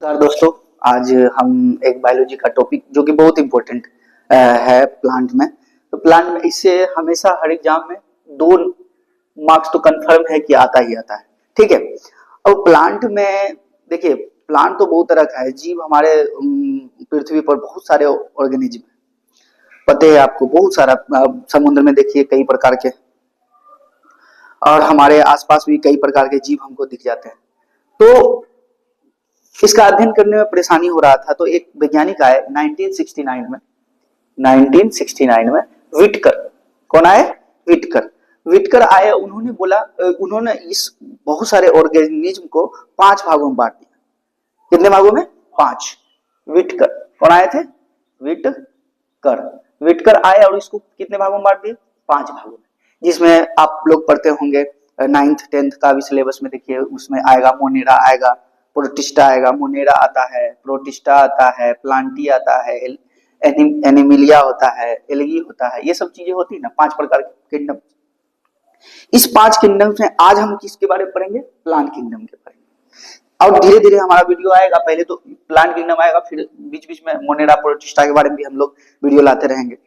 नमस्कार दोस्तों। आज हम एक बायोलॉजी का टॉपिक जो कि बहुत इम्पोर्टेंट है प्लांट में। तो प्लांट में इससे हमेशा हर एग्जाम में 2 मार्क्स तो कंफर्म है कि आता ही आता है। ठीक है। अब प्लांट में देखिए, प्लांट तो बहुत तरह का है। जीव हमारे पृथ्वी पर बहुत सारे ऑर्गेनिज्म पते हैं आपको, बहुत सारा। समुद्र में देखिए कई प्रकार के, और हमारे आसपास भी कई प्रकार के जीव हमको दिख जाते हैं। तो इसका अध्ययन करने में परेशानी हो रहा था, तो एक वैज्ञानिक आए 1969 में विटकर। कौन आए? विटकर। विटकर आए, उन्होंने बोला, उन्होंने इस बहुत सारे ऑर्गेनिज्म को 5 भागों में बांट दिया। कितने भागों में? 5। विटकर। कौन आए थे? विटकर। विटकर आए और इसको कितने भागों में बांट दिए? 5 भागों में, जिसमें आप लोग पढ़ते होंगे 9th 10th का भी सिलेबस में। देखिए उसमें आएगा मोनेरा, आएगा प्रोटिस्टा, आएगा मोनेरा आता है, प्रोटिस्टा आता है, प्लांटी आता है, एनिमिलिया होता है, एल्गी होता है। ये सब चीजें होती है ना, 5 प्रकार के किंगडम। इस 5 किंगडम में आज हम किसके बारे में पढ़ेंगे? प्लांट किंगडम के बारे में। और धीरे धीरे हमारा वीडियो आएगा, पहले तो प्लांट किंगडम आएगा, फिर बीच बीच में मोनेरा, प्रोटिस्टा के बारे में भी हम लोग वीडियो लाते रहेंगे,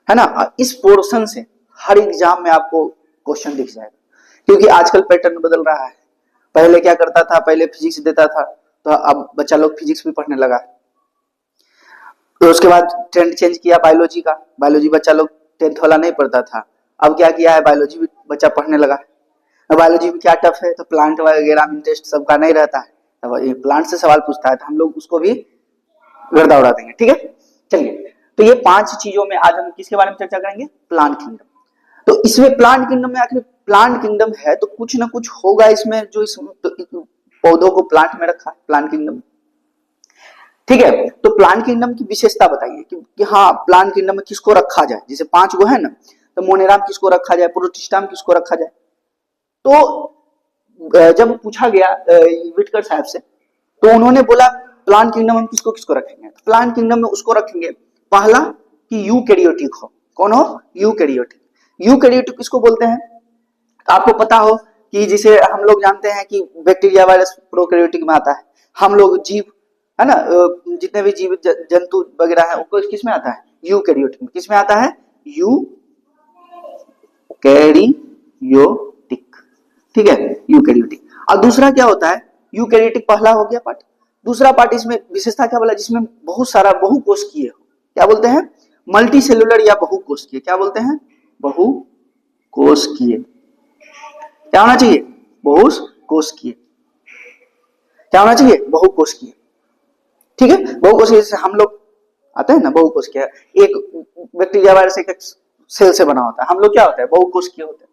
है ना। इस पोर्शन से हर एग्जाम में आपको क्वेश्चन दिख जाएगा, क्योंकि आजकल पैटर्न बदल रहा है। पहले क्या करता था, पहले फिजिक्स देता था, तो अब बच्चा लोग फिजिक्स भी पढ़ने लगा। तो उसके बाद ट्रेंड चेंज किया बायोलॉजी का। बायोलॉजी बच्चा लोग 10th वाला नहीं पढ़ता था, अब क्या किया है, बायोलॉजी भी बच्चा पढ़ने लगा। बायोलॉजी में क्या टफ है, तो प्लांट वगैरह में इंटरेस्ट सबका नहीं रहता है, अब प्लांट से सवाल पूछता है तो हम लोग उसको भी गर्दा उड़ा देंगे। ठीक है, चलिए। तो ये 5 चीजों में आज हम किसके बारे में चर्चा करेंगे? Plant kingdom. तो इसमें प्लांट किंगडम में आखिर प्लांट किंगडम है तो कुछ ना कुछ होगा इसमें, जो इस तो पौधों को प्लांट में रखा है, प्लांट किंगडम। ठीक है, तो प्लांट किंगडम की विशेषता बताइए कि हाँ, प्लांट किंगडम में किसको रखा जाए। जैसे 5 गो है ना, तो मोनेरा में किसको रखा जाए, प्रोटिस्टा में किसको रखा जाए। तो जब पूछा गया विटकर साहब से, तो उन्होंने बोला प्लांट किंगडम में किसको किसको रखेंगे। तो प्लांट किंगडम में उसको रखेंगे, पहला कि यूकैरियोटिक हो। कौन हो? यूकैरियोटिक। यूकैरियोटिक किसको बोलते हैं? आपको पता हो कि जिसे हम लोग जानते हैं कि बैक्टीरिया, वायरस प्रोकैरियोटिक में आता है। हम लोग जीव, है ना, जितने भी जीव जंतु वगैरह है, उनको किस में आता है? यूकैरियोटिक में। किस में आता है? यूकैरियोटिक। ठीक है, यूकैरियोटिक। और दूसरा क्या होता है? यूकैरियोटिक पहला हो गया पार्ट। दूसरा पार्ट, इसमें विशेषता क्या बोला? जिसमें बहुत सारा बहुकोशिकीय हो। क्या बोलते हैं? मल्टी सेलुलर या बहुकोशिकीय। क्या बोलते हैं? बहुकोशिकीय। क्या होना चाहिए? बहुकोशिकीय। क्या होना चाहिए? बहुकोशिकीय। ठीक है, बहुकोशिकीय से हम लोग आते हैं ना, बहुकोशिकीय। एक बैक्टीरिया, वायरस एक सेल से बना होता है, हम लोग क्या होता है? बहुकोशिकीय होते हैं।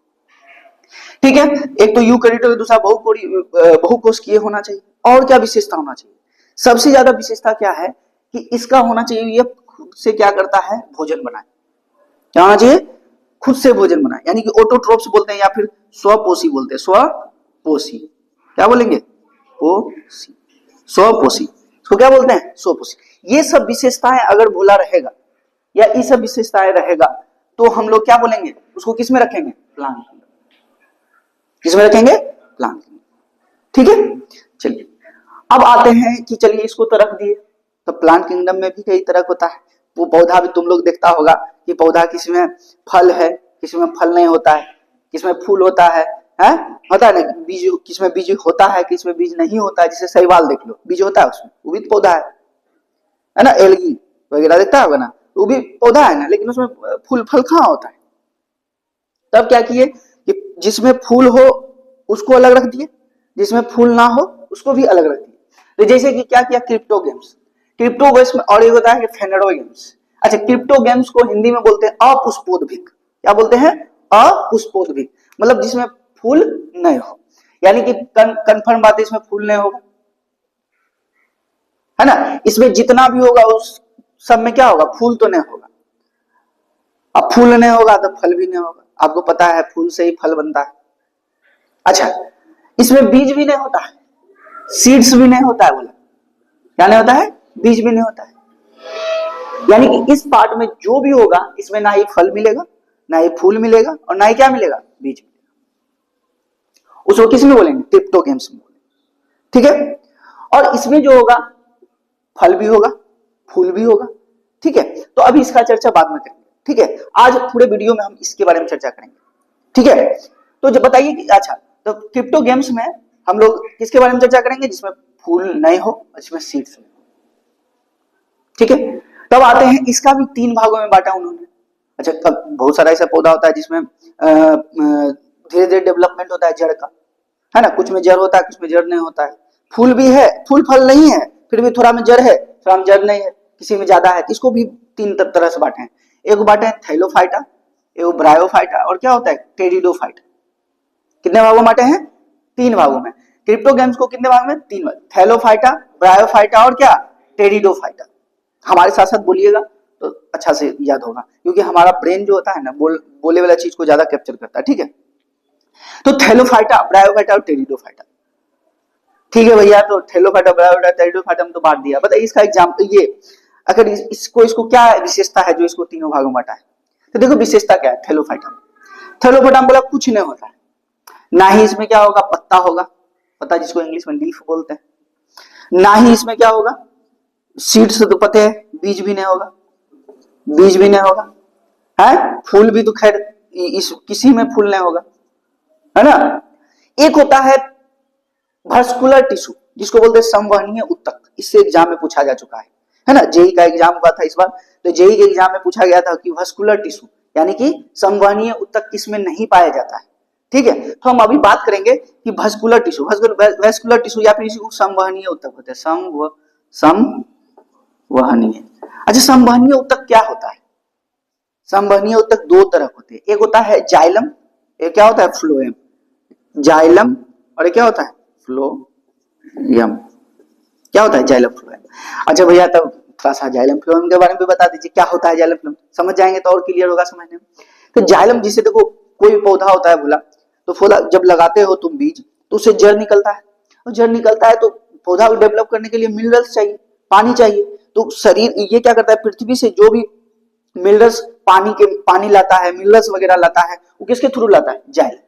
ठीक है, एक तो यूकैरियोटिक, दूसरा बहुकोशिकीय होना चाहिए। और क्या विशेषता होना चाहिए? सबसे ज्यादा विशेषता क्या है कि इसका होना चाहिए, ये खुद से क्या करता है? भोजन बनाए। क्या होना चाहिए? खुद से भोजन बनाए, यानी कि ऑटोट्रोप्स बोलते हैं या फिर स्वपोषी बोलते हैं। स्वपोषी। क्या बोलेंगे? पोषी। स्वपोषी। इसको क्या बोलते हैं? स्वपोषी। ये सब विशेषताएं अगर भूला रहेगा या ये सब विशेषताएं रहेगा, तो हम लोग क्या बोलेंगे? उसको किस में रखेंगे? Plant kingdom. किस में रखेंगे? Plant kingdom. ठीक है, चलिए अब आते हैं कि चलिए इसको तो रख दिए, तो प्लांट किंगडम में भी कई तरह होता है। वो पौधा भी तुम लोग देखता होगा कि पौधा किसमें फल है, किसमें फल नहीं होता है, किसमें फूल होता है, हैं? होता है ना, बीज, किसमें बीज होता है, किसमें बीज नहीं होता है। जैसे शैवाल देख लो, बीज होता है उसमें, वो भी तो पौधा है ना। एल्गी वगैरह देखता होगा ना, वो भी पौधा है ना, लेकिन उसमें फूल फल कहाँ होता है। तब क्या किए कि जिसमें फूल हो उसको अलग रख दिए, जिसमें फूल ना हो उसको भी अलग रख दिए। तो जैसे कि क्या किया? क्रिप्टोगेम्स। क्रिप्टोगेम्स में और एक होता है फेनेरोगेम्स। अच्छा, क्रिप्टोगेम्स को हिंदी में बोलते हैं अपुष्पोद्भिक। क्या बोलते हैं? अपुष्पोद्भिक, मतलब जिसमें फूल नहीं हो, यानी कि कंफर्म बात है, इसमें फूल नहीं होगा, है ना। इसमें जितना भी होगा उस सब में क्या होगा? फूल तो नहीं होगा। अब फूल नहीं होगा तो फल भी नहीं होगा। आपको पता है फूल से ही फल बनता है। अच्छा, इसमें बीज भी नहीं होता है, सीड्स भी नहीं होता है। बोला क्या नहीं होता है? बीज भी नहीं होता है। यानी कि इस पार्ट में जो भी होगा, इसमें ना ही फल मिलेगा, ना ही फूल मिलेगा, और ना ही क्या मिलेगा? बीज मिलेगा। उसको किस में बोलेंगे? क्रिप्टोगेम्स में बोलेंगे। ठीक है, और इसमें जो होगा फल भी होगा, फूल भी होगा। ठीक है, तो अभी इसका चर्चा बाद में करेंगे। ठीक है, आज पूरे वीडियो में हम इसके बारे में चर्चा करेंगे। ठीक है, तो जब बताइए कि अच्छा, तो क्रिप्टो गेम्स में हम लोग किसके बारे में चर्चा करेंगे? जिसमें फूल नहीं हो, जिसमें सीड्स नहीं हो। ठीक है, तब आते हैं, इसका भी 3 भागों में बांटा उन्होंने। अच्छा, तब बहुत सारा ऐसा पौधा होता है जिसमें धीरे धीरे डेवलपमेंट होता है जड़ का, है ना, कुछ में जड़ होता है, कुछ में जड़ नहीं होता है। फूल भी है, फूल फल नहीं है, फिर भी थोड़ा में जड़ है, थोड़ा में जड़ नहीं है, किसी में ज्यादा है। इसको भी 3 तरह से बांटे हैं। एक बांटे हैं थैलोफाइटा, एक ब्रायोफाइटा, और क्या होता है टेरिडोफाइटा। कितने भागों में बांटे हैं? 3 भागों में। क्रिप्टो गेम्स को कितने भाग में? 3 भाग। थैलोफाइटा, ब्रायोफाइटा और क्या टेरिडोफाइटा। हमारे साथ साथ बोलिएगा तो अच्छा से याद होगा, क्योंकि हमारा ब्रेन जो होता है ना, बोले वाला चीज को ज्यादा कैप्चर करता है। ठीक है, तो थैलोफाइटा, ब्रायोफाइटा और टेरिडोफाइटा। ठीक है भैया, तो थैलोफाइटा, ब्रायोफाइटा, टेरिडोफाइटा में तो बांट दिया। बताइए इसका एग्जाम्पल, ये अगर इसको क्या विशेषता है जो इसको तीनों भागों में बांटा है? तो देखो विशेषता क्या है थैलोफाइटा में। थैलोफाइटा में बोला कुछ नहीं होता है, ना ही इसमें क्या होगा, पत्ता होगा, पत्ता जिसको इंग्लिश में लीफ बोलते हैं। ना ही इसमें क्या होगा, सीड्स तो पते है, बीज भी नहीं होगा, बीज भी नहीं होगा, है फूल भी तो खैर इस किसी में फूल नहीं होगा, है ना। एक होता है वास्कुलर टिश्यू, जिसको बोलते हैं संवहनीय उत्तक। इससे एग्जाम में पूछा जा चुका है ना। जेई का एग्जाम हुआ था इस बार, तो जेई के एग्जाम में पूछा गया था कि वास्कुलर टिश्यू यानी कि संवहनीय उत्तक किसमें नहीं पाया जाता है। ठीक है, तो हम अभी बात करेंगे कि वास्कुलर टिश्यू, वास्कुलर टिश्यू या फिर इसी को संवहनीय उत्तक होते हैं, संवहनीय। अच्छा, संवहनीय उत्तक क्या होता है? संवहनीय उत्तक 2 तरह होते हैं, एक होता है जाइलम, एक क्या होता है फ्लोएम। जाइलम और एक क्या होता है फ्लोएम। क्या होता है जाइलम फ्लोएम? अच्छा भैया, तब थोड़ा सा जाइलम फ्लोएम के बारे में भी बता दीजिए, क्या होता है जाइलम फ्लोएम, समझ जाएंगे तो और क्लियर होगा समझने में। तो जाइलम, जिसे देखो कोई पौधा होता है बोला, तो पौधा जब लगाते हो तुम बीज, तो उससे जड़ निकलता है, और जड़ निकलता है तो पौधा को डेवलप करने के लिए मिनरल्स चाहिए, पानी चाहिए। तो शरीर ये क्या करता है, पृथ्वी से जो भी मिनरल्स पानी लाता है, मिनरल्स वगैरह लाता है, वो किसके थ्रू लाता है? जाइलम।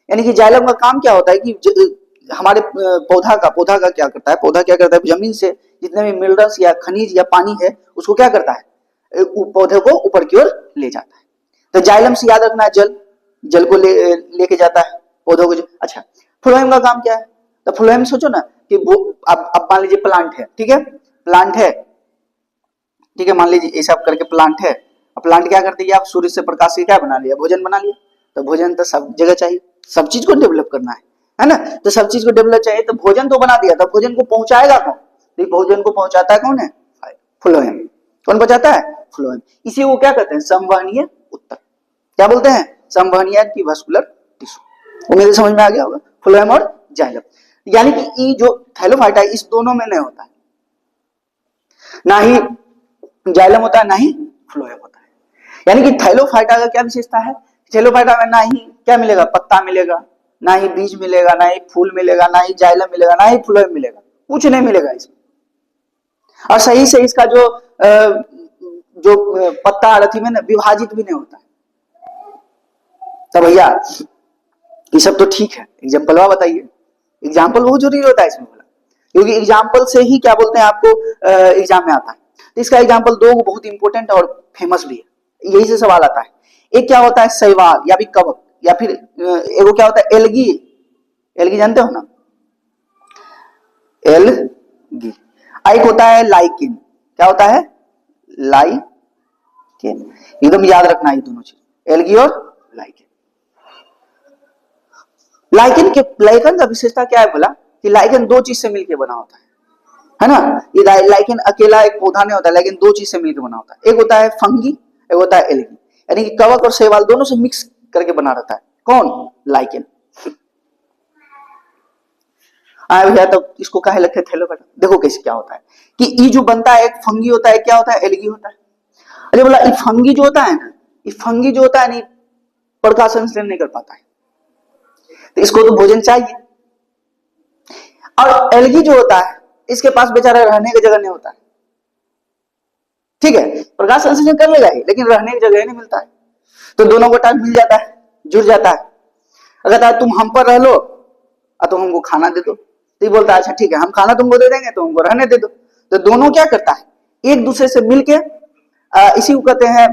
यानी कि जाइलम का काम क्या होता है कि हमारे पौधा का क्या करता है, पौधा क्या करता है, जमीन से जितने भी मिनरल्स या खनिज या पानी है उसको क्या करता है, पौधे को ऊपर की ओर ले जाता है। तो जाइलम से याद रखना, जल को लेके जाता है पौधों को। अच्छा, फ्लोएम का काम क्या है? तो फ्लोएम सोचो ना कि वो अब मान लीजिए प्लांट है, ठीक है, प्लांट है, ठीक है, मान लीजिए ऐसा करके प्लांट है। अब प्लांट क्या करती है, आप सूर्य से प्रकाश से क्या बना लिया, भोजन बना लिया। तो भोजन तो सब जगह चाहिए, सब चीज को डेवलप करना है ना। तो सब चीज को डेवलप चाहिए, तो भोजन तो बना दिया, तो भोजन को पहुंचाएगा कौन? तो भोजन को पहुंचाता है कौन है? फ्लोएम। कौन पहुंचाता है? फ्लोएम। इसी को क्या कहते हैं? संवहनीय उत्तक। क्या बोलते हैं? संवहनीय की वास्कुलर टिश्यू। उम्मीद समझ में आ गया होगा, फ्लोएम और जाइलम। यानी कि ये जो थैलोफाइटा है, इस दोनों में नहीं होता है, ना ही जाइलम होता है, ना ही फ्लोएम होता है। यानी कि थैलोफाइटा का क्या विशेषता है? थैलोफाइटा में ना ही क्या मिलेगा, पत्ता मिलेगा, ना ही बीज मिलेगा, ना ही फूल मिलेगा, ना ही जाइलम मिलेगा, ना ही फ्लोएम मिलेगा, कुछ नहीं मिलेगा इसमें। और सही से इसका जो पत्ता अर्थी में ना विभाजित भी नहीं होता है। तो भैया ये सब तो ठीक है, एग्जाम्पल बताइए, एग्जाम्पल बहुत जरूरी होता है इसमें बोला, क्योंकि एग्जाम्पल से ही क्या बोलते हैं आपको एग्जाम में आता है। तो इसका एग्जाम्पल 2 बहुत इंपॉर्टेंट और फेमस भी है, यही से सवाल आता है। एक क्या होता है शैवाल या फिर कवक, या फिर एगो क्या होता है एल्गी। एल्गी जानते हो ना, एल्गी। एक होता है लाइकिन। क्या होता है? लाइकिन। एकदम याद रखना ये दोनों चीज, एल्गी और लाइकिन। लाइकन का विशेषता क्या है बोला कि लाइकन 2 चीज से मिलकर बना होता है ना। ये लाइकन अकेला एक पौधा नहीं होता, लेकिन 2 चीज से मिलकर बना होता है। एक होता है फंगी, एक होता है एल्गी। यानी कि कवक और शैवाल दोनों से मिक्स करके बना रहता है कौन? लाइकन। आया भैया, तो इसको काहे लगते थैलोफाइटा? देखो कैसे क्या होता है कि ये जो बनता है, एक फंगी होता है, क्या होता है? एल्गी होता है। अरे बोला ये फंगी जो होता है ना, ये फंगी जो होता है नहीं, प्रकाश संश्लेषण नहीं कर पाता है, तो इसको तो भोजन चाहिए। और एल्गी जो होता है, इसके पास बेचारा रहने की जगह नहीं होता है, ठीक है, प्रकाश संश्लेषण कर लेगा ही, लेकिन रहने की जगह नहीं मिलता है। तो दोनों को टाइम मिल जाता है, जुड़ जाता है। अगर तुम हम पर रह लो और तुम हमको खाना दे दो, तो ये बोलता है अच्छा ठीक है, हम खाना तुमको दे देंगे, तो हमको रहने दे दो। तो दोनों क्या करता है, एक दूसरे से मिलके इसी को कहते हैं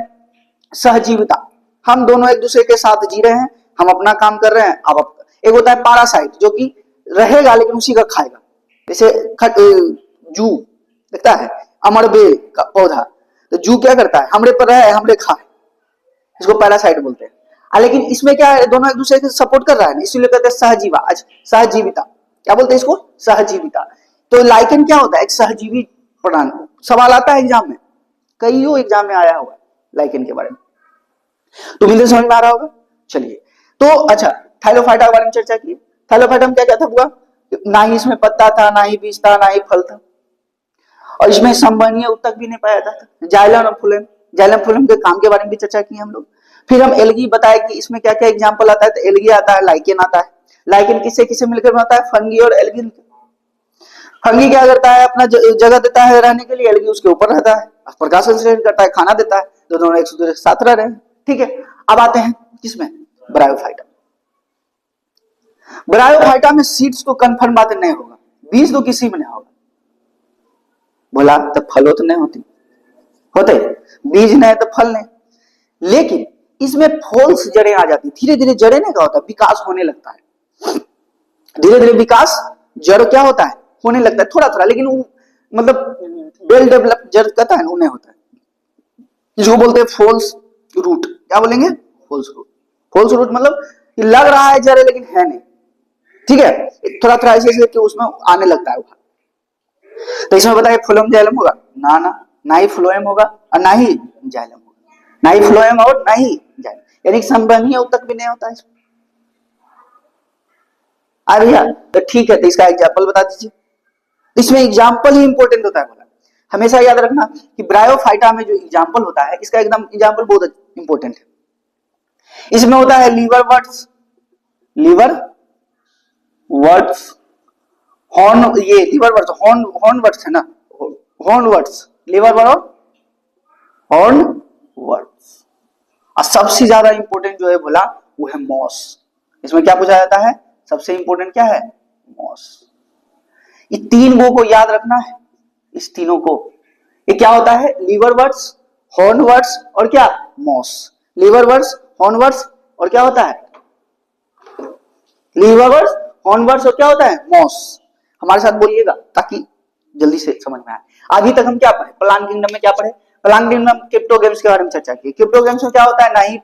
सहजीविता। हम दोनों एक दूसरे के साथ जी रहे हैं, हम अपना काम कर रहे हैं। अब एक होता है पैरासाइट, जो कि रहेगा लेकिन उसी का खाएगा, जैसे जू देखता है अमरबेल का पौधा, तो जू क्या करता है, हमरे पर रहे हमरे खाए, इसको पैरासाइट बोलते हैं। लेकिन इसमें क्या है, दोनों एक दूसरे के सपोर्ट कर रहा है, इसीलिए कहते हैं सहजीवा, सहजीविता। क्या बोलते हैं इसको, सहजीविता। तो लाइकेन क्या होता है, एक सहजीवी प्राणी। सवाल आता है एग्जाम में, कईयों एग्जाम में आया हुआ लाइकेन के बारे में, तो मुझे समझ में आ रहा होगा। चलिए, तो अच्छा, थाइलोफाइटा के बारे में चर्चा की। थाइलोफाइटा में क्या क्या था हुआ, ना ही इसमें पत्ता था, ना ही बीज था, ना ही फल था, और इसमें संवहनीय उत्तक भी नहीं पाया जाता। जाइलम और फ्लोएम, जाइलम फ्लोएम के काम के बारे में भी चर्चा की हम लोग। फिर हम एल्गी बताया कि इसमें क्या क्या एग्जाम्पल आता है, तो एल्गी आता है, लाइकेन आता है। लाइकेन किससे किससे मिलकर बनता है, फंगी और एल्गी। फंगी क्या करता है, अपना जगह देता है रहने के लिए, एल्गी उसके ऊपर रहता है, प्रकाश संश्लेषण करता है, खाना देता है, तो दोनों एक दूसरे के साथ रह रहे हैं। ठीक है, अब आते हैं किसमें, ब्रायोफाइटा। ब्रायोफाइटा में सीड्स तो कंफर्म बात नहीं होगा, बीज तो किसी में नहीं होगा। बोला तो फल तो नहीं होते, बीज नहीं तो फल नहीं। लेकिन इसमें फॉल्स जड़ें आ जाती, धीरे धीरे जड़ें नहीं क्या होता है, विकास होने लगता है, धीरे धीरे विकास जड़ क्या होता है, होने लगता है थोड़ा थोड़ा, लेकिन वो मतलब वेल डेवलप जड़ कहता है उन्हें होता है, जिसको बोलते हैं फॉल्स रूट। क्या बोलेंगे, फॉल्स रूट। फॉल्स रूट मतलब लग रहा है जड़ लेकिन है नहीं, ठीक है, थोड़ा थोड़ा ऐसे करके उसमें आने लगता है। तो इसमें बताइए फ्लोएम जाइलम होगा, ना ही फ्लोएम होगा और ना ही जाइलम होगा, ना ही फ्लोएम और ना ही जाइलम, यानी संवहनीय उत्तक भी नहीं होता इसमें। आ भैया, तो ठीक है, तो इसका एग्जाम्पल बता दीजिए। इसमें एग्जाम्पल ही इंपॉर्टेंट होता है। बोला हमेशा याद रखना कि ब्रायोफाइटा में जो एग्जाम्पल होता है, इसका एकदम एग्जाम्पल बहुत इंपॉर्टेंट है। इसमें होता है लीवरवर्ट्स, हॉर्न, ये लीवरवर्ट्स, हॉर्नवर्ट्स है ना, हॉर्नवर्ट्स, लीवरवर्ट और हॉर्नवर्ट्स। और सबसे ज्यादा इंपॉर्टेंट जो है बोला वो है मॉस। इसमें क्या पूछा जाता है, सबसे इंपॉर्टेंट क्या है, मॉस। ये तीन गो को याद रखना है, इस तीनों को। ये क्या होता है, लीवरवर्ट्स, हॉर्नवर्ट्स और क्या, मॉस। लीवरवर्ट्स, हॉर्नवर्ट्स और क्या होता है, लीवरवर्ट्स, हॉर्नवर्ट्स और क्या होता है, मॉस। हमारे साथ बोलिएगा ताकि जल्दी से समझ में आए। अभी तक हम क्या पढ़े, प्लांट किंगडम में क्या पढ़े, प्लांट किंगडम क्रिप्टोगेम्स के बारे में चर्चा की। क्रिप्टोगेम्स में क्या होता है, ना ही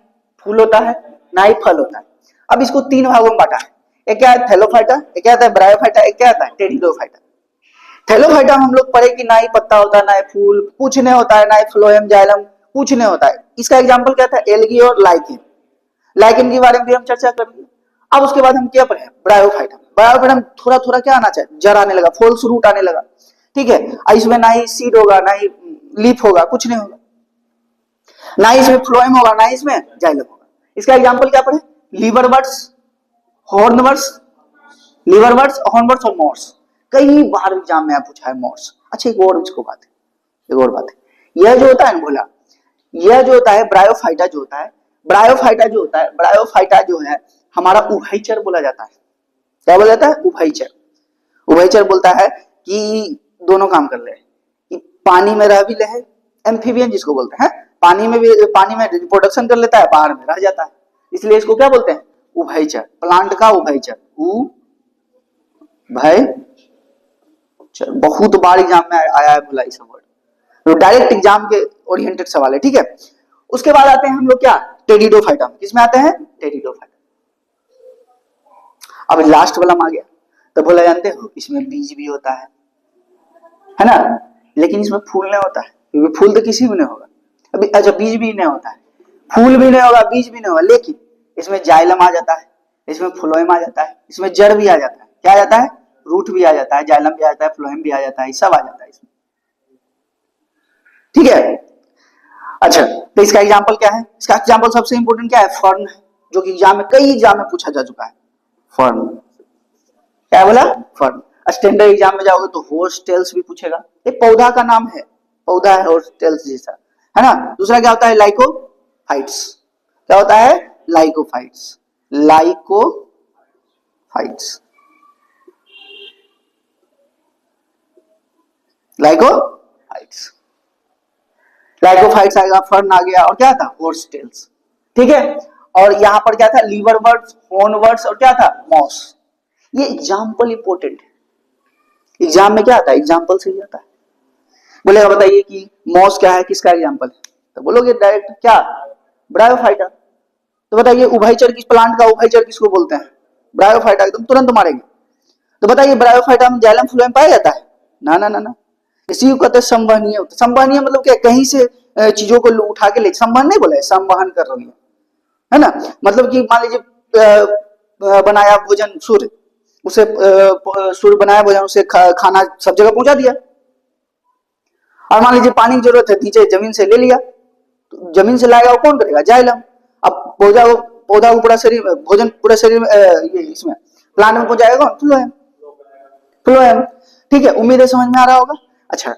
फूल होता है ना ही फल होता है। अब इसको तीन भागों में बांटा है, एक क्या है थैलोफाइटा, एक क्या आता है ब्रायोफाइटा, एक क्या आता है टेरिडोफाइटा। थैलोफाइटा हम लोग पढ़े कि ना ही पत्ता होता है, ना ही फूल, कुछ नहीं होता है, ना ही फ्लोएम जाइलम, कुछ नहीं होता है। इसका एग्जाम्पल क्या था, एल्गी और लाइकेन। लाइकेन के बारे में भी हम चर्चा करेंगे। अब उसके बाद हम क्या पढ़े, ब्रायोफाइटा। ब्रायोफाइटा में थोड़ा थोड़ा क्या आना चाहिए, जड़ आने लगा, फॉल्स रूट आने लगा, ठीक है। इसमें ना ही सीड होगा, ना ही लीफ होगा, कुछ नहीं होगा, ना ही इसमें फ्लोएम होगा, ना ही इसमें जाइलम होगा। इसका एग्जाम्पल क्या पढ़े, लीवरवर्ट्स, हॉर्नवर्ट्स, लीवरवर्ट्स, हॉर्नवर्ट्स और मॉर्स। कई बार एग्जाम में पूछा है मॉर्स। अच्छा, एक और इसको बात है, एक और बात है, यह जो होता है ना बोला, यह जो होता है ब्रायोफाइटा जो होता है, ब्रायोफाइटा जो होता है, ब्रायोफाइटा जो है हमारा उभयचर बोला जाता है। क्या बोला जाता है, उभयचर। उभयचर बोलता है कि दोनों काम कर ले, कि पानी में रह भी ले, एम्फीबियन जिसको बोलते हैं, पानी में भी, पानी में रिप्रोडक्शन कर लेता है, बाहर में रह जाता है, इसलिए इसको क्या बोलते हैं, उभयचर। प्लांट का उभयचर, उभयचर। बहुत बार एग्जाम में आया है बोला इस वर्ड, तो डायरेक्ट एग्जाम के ओरिएंटेड सवाल है, ठीक है। उसके बाद आते हैं हम लोग क्या, टेरिडोफाइटा। किसमें आते हैं, टेरिडोफाइटा। अब लास्ट वाला में आ गया, तो बोला जानते हो इसमें बीज भी होता है ना, लेकिन इसमें फूल नहीं होता है, क्योंकि फूल तो किसी में नहीं होगा। अभी अच्छा, बीज भी नहीं होता है, फूल भी नहीं होगा, बीज भी नहीं होगा, लेकिन इसमें जाइलम आ जाता है, इसमें फ्लोएम आ जाता है, इसमें जड़ भी आ जाता है। क्या आ जाता है, रूट भी आ जाता है, जाइलम भी आ जाता है, फ्लोएम भी आ जाता है, सब आ जाता है इसमें, ठीक है। अच्छा, तो इसका एग्जाम्पल क्या है, इसका एग्जाम्पल सबसे इंपोर्टेंट क्या है, फर्न, जो कि एग्जाम में, कई एग्जाम में पूछा जा चुका है। फर्न, क्या बोला, फर्न। स्टैंडर्ड एग्जाम में जाओगे तो होर्सटेल्स भी पूछेगा, ये पौधा का नाम है, पौधा है होर्सटेल्स जैसा, है ना। दूसरा क्या होता है, लाइकोफाइट्स। क्या होता है, लाइकोफाइट्स, लाइकोफाइट्स। लाइकोफाइट्स, लाइकोफाइट्स आएगा, फर्न आ गया, और क्या था, हॉर्स टेल्स। ठीक है, और यहां पर क्या था, लीवर वर्ड्स, होर्न वर्ड्स, और क्या था, मॉस। ये एग्जाम्पल इंपोर्टेंट है, एग्जाम में क्या आता है, एग्जाम्पल से ही आता है। बोलेगा बताइए कि मॉस क्या है, किसका एग्जाम्पल है, तो बोलोगे डायरेक्ट क्या, ब्रायोफाइटा। तो बताइए उभयचर किस प्लांट का, उभयचर किसको बोलते हैं, ब्रायोफाइटा, एकदम तुरंत मारेंगे। तो बताइए ब्रायोफाइटा में जाइलम फ्लोएम पाया जाता है, ना ना ना ना, इसी को कहते हैं संवहनीय होता है। संवहनीय मतलब क्या, कहीं से चीजों को उठा के ले, संवहन नहीं बोला है, संवहन कर रही है ना, मतलब कि मान लीजिए बनाया भोजन सूर्य, उसे सूर्य बनाया भोजन, उसे खाना सब जगह पहुंचा दिया। और मान लीजिए पानी की जरूरत है, नीचे जमीन से ले लिया, तो जमीन से लाएगा वो कौन करेगा, जाइलम। अब पौधा को पूरा शरीर, भोजन पूरा शरीर ये इसमें प्लांट में पहुंचाएगा कौन, फ्लोएम, फ्लोएम। ठीक है, उम्मीद है समझ में आ रहा होगा। अच्छा,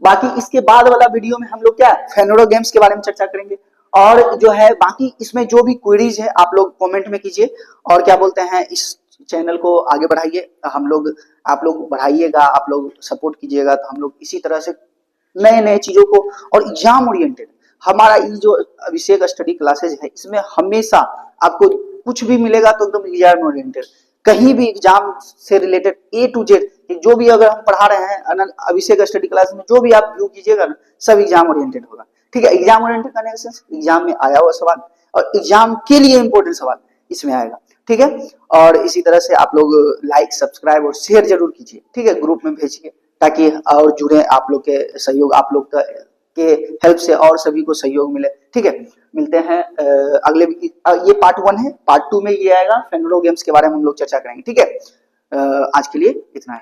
बाकी इसके बाद वाला वीडियो में हम लोग क्या फेनोडोगेम्स के बारे में चर्चा करेंगे, और जो है बाकी इसमें जो भी क्वेरीज है आप लोग कमेंट में कीजिए, और क्या बोलते हैं इस चैनल को आगे बढ़ाइए, हम लोग, आप लोग बढ़ाइएगा, आप लोग सपोर्ट कीजिएगा, तो हम लोग इसी तरह से नए नए चीजों को, और एग्जाम ओरिएंटेड हमारा ये जो अभिषेक स्टडी क्लासेज है, इसमें हमेशा आपको कुछ भी मिलेगा तो एकदम एग्जाम ओरिएंटेड, कहीं भी एग्जाम से रिलेटेड ए टू जेड जो भी अगर हम पढ़ा रहे हैं अभिषेक स्टडी क्लास में, जो भी आप व्यू कीजिएगा ना, सब एग्जाम ओरिएंटेड होगा। ठीक है, एग्जाम ओरिएंटेड करने का सेंस एग्जाम में आया हुआ सवाल और एग्जाम के लिए इंपॉर्टेंट सवाल इसमें आएगा। ठीक है, और इसी तरह से आप लोग लाइक, सब्सक्राइब और शेयर जरूर कीजिए। ठीक है, ग्रुप में भेजिए ताकि और जुड़े, आप लोग के सहयोग, आप लोग का के हेल्प से और सभी को सहयोग मिले। ठीक है, मिलते हैं अगले, ये पार्ट 1 है, पार्ट 2 में ये आएगा, फेनोडोगेम्स के बारे में हम लोग चर्चा करेंगे। ठीक है, आज के लिए इतना है।